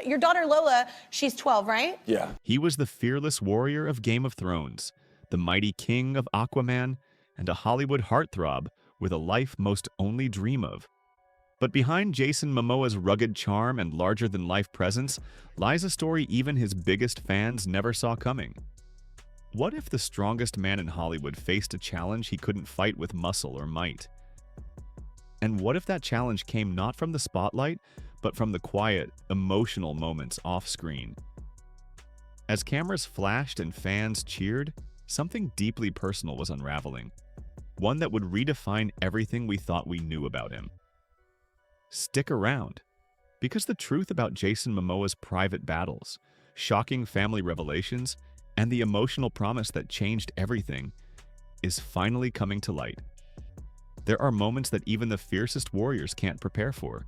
Your daughter Lola, she's 12, right? Yeah. He was the fearless warrior of Game of Thrones, the mighty king of Aquaman, and a Hollywood heartthrob with a life most only dream of. But behind Jason Momoa's rugged charm and larger-than-life presence lies a story even his biggest fans never saw coming. What if the strongest man in Hollywood faced a challenge he couldn't fight with muscle or might? And what if that challenge came not from the spotlight, but from the quiet, emotional moments off-screen? As cameras flashed and fans cheered, something deeply personal was unraveling. One that would redefine everything we thought we knew about him. Stick around, because the truth about Jason Momoa's private battles, shocking family revelations, and the emotional promise that changed everything is finally coming to light. There are moments that even the fiercest warriors can't prepare for.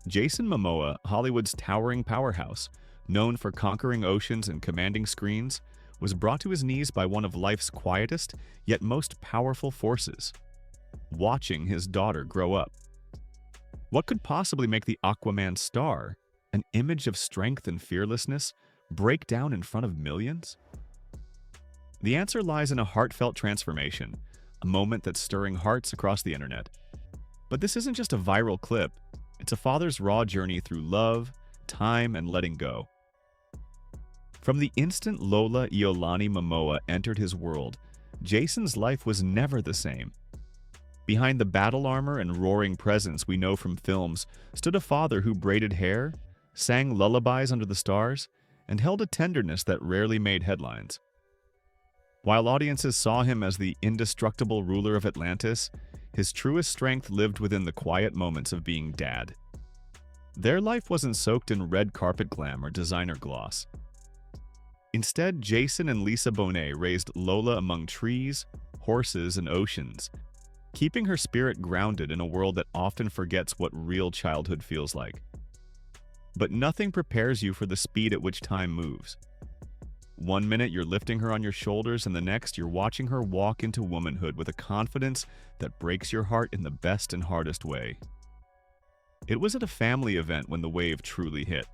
Jason Momoa, Hollywood's towering powerhouse, known for conquering oceans and commanding screens, was brought to his knees by one of life's quietest yet most powerful forces: watching his daughter grow up. What could possibly make the Aquaman star, an image of strength and fearlessness, break down in front of millions? The answer lies in a heartfelt transformation, a moment that's stirring hearts across the internet. But this isn't just a viral clip, it's a father's raw journey through love, time, and letting go. From the instant Lola Iolani Momoa entered his world, Jason's life was never the same. Behind the battle armor and roaring presence we know from films stood a father who braided hair, sang lullabies under the stars, and held a tenderness that rarely made headlines. While audiences saw him as the indestructible ruler of Atlantis, his truest strength lived within the quiet moments of being dad. Their life wasn't soaked in red carpet glam or designer gloss. Instead, Jason and Lisa Bonet raised Lola among trees, horses, and oceans, keeping her spirit grounded in a world that often forgets what real childhood feels like. But nothing prepares you for the speed at which time moves. One minute you're lifting her on your shoulders, and the next you're watching her walk into womanhood with a confidence that breaks your heart in the best and hardest way. It was at a family event when the wave truly hit.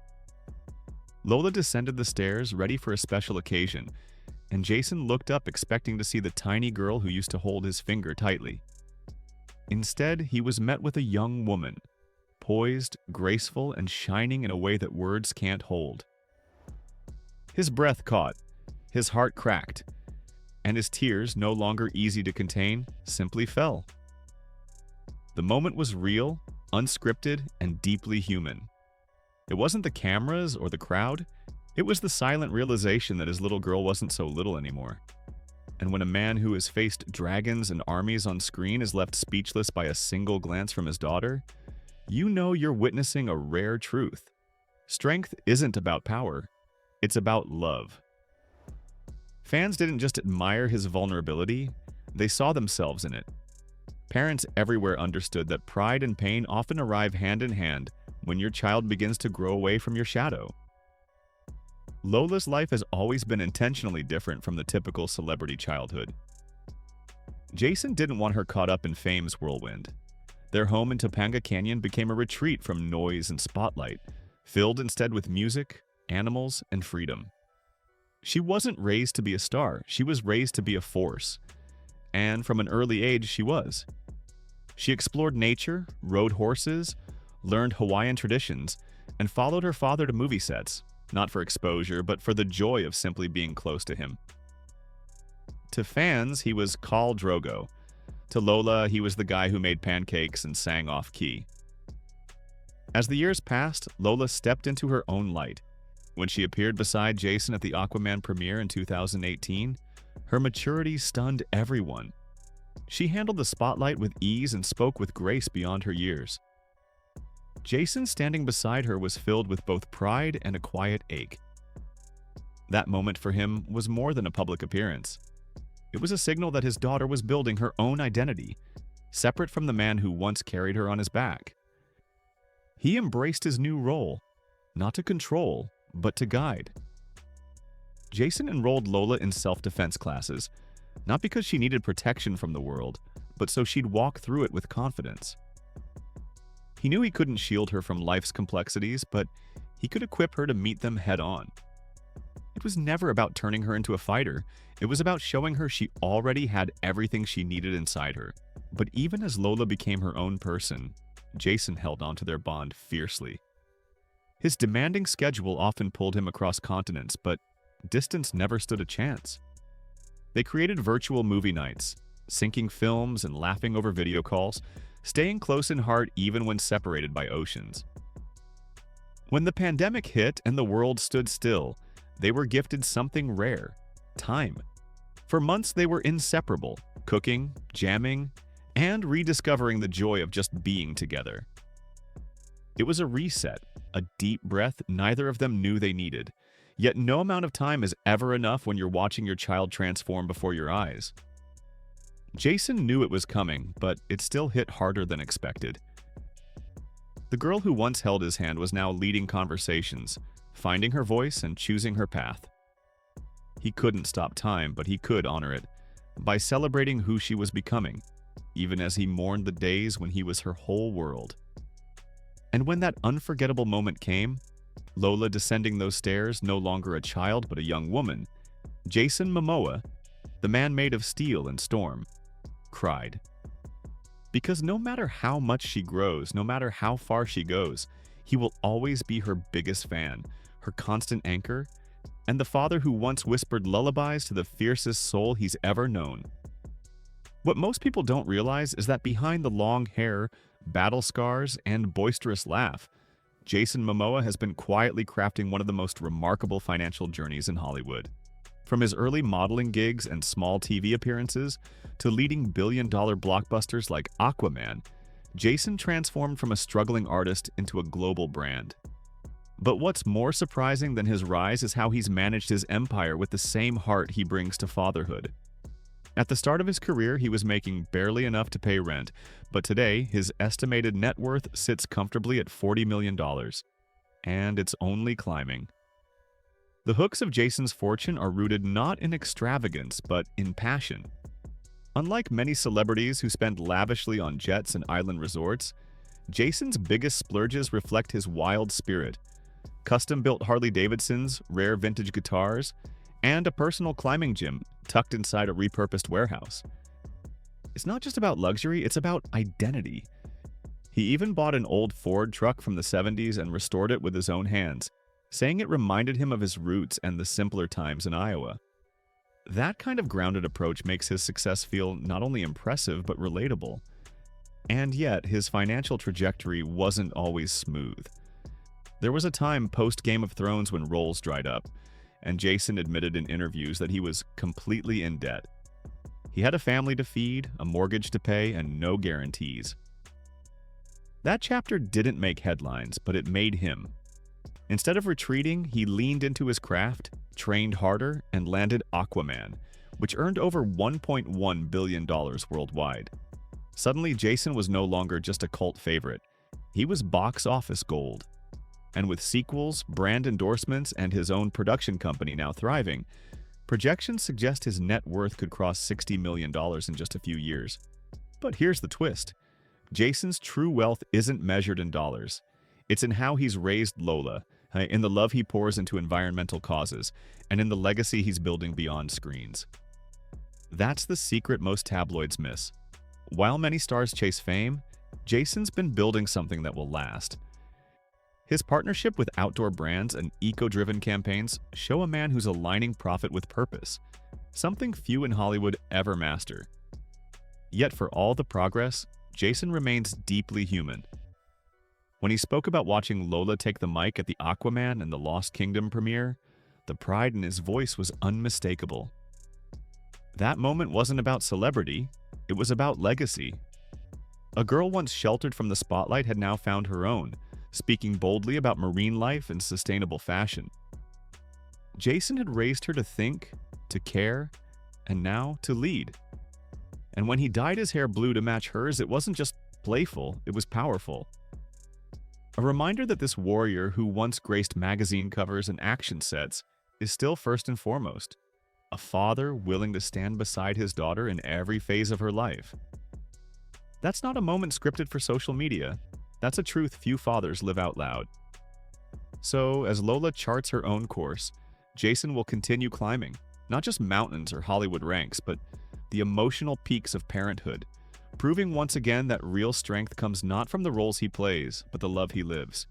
Lola descended the stairs, ready for a special occasion, and Jason looked up expecting to see the tiny girl who used to hold his finger tightly. Instead, he was met with a young woman, poised, graceful, and shining in a way that words can't hold. His breath caught, his heart cracked, and his tears, no longer easy to contain, simply fell. The moment was real, unscripted, and deeply human. It wasn't the cameras or the crowd, it was the silent realization that his little girl wasn't so little anymore. And when a man who has faced dragons and armies on screen is left speechless by a single glance from his daughter, you know you're witnessing a rare truth. Strength isn't about power, it's about love. Fans didn't just admire his vulnerability, they saw themselves in it. Parents everywhere understood that pride and pain often arrive hand in hand when your child begins to grow away from your shadow. Lola's life has always been intentionally different from the typical celebrity childhood. Jason didn't want her caught up in fame's whirlwind. Their home in Topanga Canyon became a retreat from noise and spotlight, filled instead with music, animals, and freedom. She wasn't raised to be a star, she was raised to be a force. And from an early age, she was. She explored nature, rode horses, learned Hawaiian traditions, and followed her father to movie sets, not for exposure, but for the joy of simply being close to him. To fans, he was Khal Drogo. To Lola, he was the guy who made pancakes and sang off-key. As the years passed, Lola stepped into her own light. When she appeared beside Jason at the Aquaman premiere in 2018, her maturity stunned everyone. She handled the spotlight with ease and spoke with grace beyond her years. Jason standing beside her was filled with both pride and a quiet ache. That moment for him was more than a public appearance. It was a signal that his daughter was building her own identity, separate from the man who once carried her on his back. He embraced his new role, not to control, but to guide. Jason enrolled Lola in self-defense classes, not because she needed protection from the world, but so she'd walk through it with confidence. He knew he couldn't shield her from life's complexities, but he could equip her to meet them head-on. It was never about turning her into a fighter. It was about showing her she already had everything she needed inside her. But even as Lola became her own person, Jason held on to their bond fiercely. His demanding schedule often pulled him across continents, but distance never stood a chance. They created virtual movie nights, syncing films and laughing over video calls, staying close in heart even when separated by oceans. When the pandemic hit and the world stood still, they were gifted something rare: time. For months they were inseparable, cooking, jamming, and rediscovering the joy of just being together. It was a reset, a deep breath neither of them knew they needed. Yet no amount of time is ever enough when you're watching your child transform before your eyes. Jason knew it was coming, but it still hit harder than expected. The girl who once held his hand was now leading conversations, finding her voice and choosing her path. He couldn't stop time, but he could honor it, by celebrating who she was becoming, even as he mourned the days when he was her whole world. And when that unforgettable moment came, Lola descending those stairs, no longer a child but a young woman, Jason Momoa, the man made of steel and storm, cried. Because no matter how much she grows, no matter how far she goes, he will always be her biggest fan, her constant anchor, and the father who once whispered lullabies to the fiercest soul he's ever known. What most people don't realize is that behind the long hair, battle scars, and boisterous laugh, Jason Momoa has been quietly crafting one of the most remarkable financial journeys in Hollywood. From his early modeling gigs and small TV appearances to leading billion-dollar blockbusters like Aquaman, Jason transformed from a struggling artist into a global brand. But what's more surprising than his rise is how he's managed his empire with the same heart he brings to fatherhood. At the start of his career, he was making barely enough to pay rent, but today, his estimated net worth sits comfortably at $40 million. And it's only climbing. The hooks of Jason's fortune are rooted not in extravagance, but in passion. Unlike many celebrities who spend lavishly on jets and island resorts, Jason's biggest splurges reflect his wild spirit. Custom-built Harley-Davidsons, rare vintage guitars, and a personal climbing gym tucked inside a repurposed warehouse. It's not just about luxury, it's about identity. He even bought an old Ford truck from the 70s and restored it with his own hands, saying it reminded him of his roots and the simpler times in Iowa. That kind of grounded approach makes his success feel not only impressive but relatable. And yet, his financial trajectory wasn't always smooth. There was a time post-Game of Thrones when roles dried up, and Jason admitted in interviews that he was completely in debt. He had a family to feed, a mortgage to pay, and no guarantees. That chapter didn't make headlines, but it made him. Instead of retreating, he leaned into his craft, trained harder, and landed Aquaman, which earned over $1.1 billion worldwide. Suddenly, Jason was no longer just a cult favorite. He was box office gold. And with sequels, brand endorsements, and his own production company now thriving, projections suggest his net worth could cross $60 million in just a few years. But here's the twist. Jason's true wealth isn't measured in dollars. It's in how he's raised Lola, in the love he pours into environmental causes, and in the legacy he's building beyond screens. That's the secret most tabloids miss. While many stars chase fame, Jason's been building something that will last. His partnership with outdoor brands and eco-driven campaigns show a man who's aligning profit with purpose, something few in Hollywood ever master. Yet for all the progress, Jason remains deeply human. When he spoke about watching Lola take the mic at the Aquaman and the Lost Kingdom premiere, the pride in his voice was unmistakable. That moment wasn't about celebrity, it was about legacy. A girl once sheltered from the spotlight had now found her own, speaking boldly about marine life and sustainable fashion. Jason had raised her to think, to care, and now to lead. And when he dyed his hair blue to match hers, it wasn't just playful, it was powerful. A reminder that this warrior who once graced magazine covers and action sets is still first and foremost a father willing to stand beside his daughter in every phase of her life. That's not a moment scripted for social media. That's a truth few fathers live out loud. So, as Lola charts her own course, Jason will continue climbing, not just mountains or Hollywood ranks, but the emotional peaks of parenthood, proving once again that real strength comes not from the roles he plays, but the love he lives.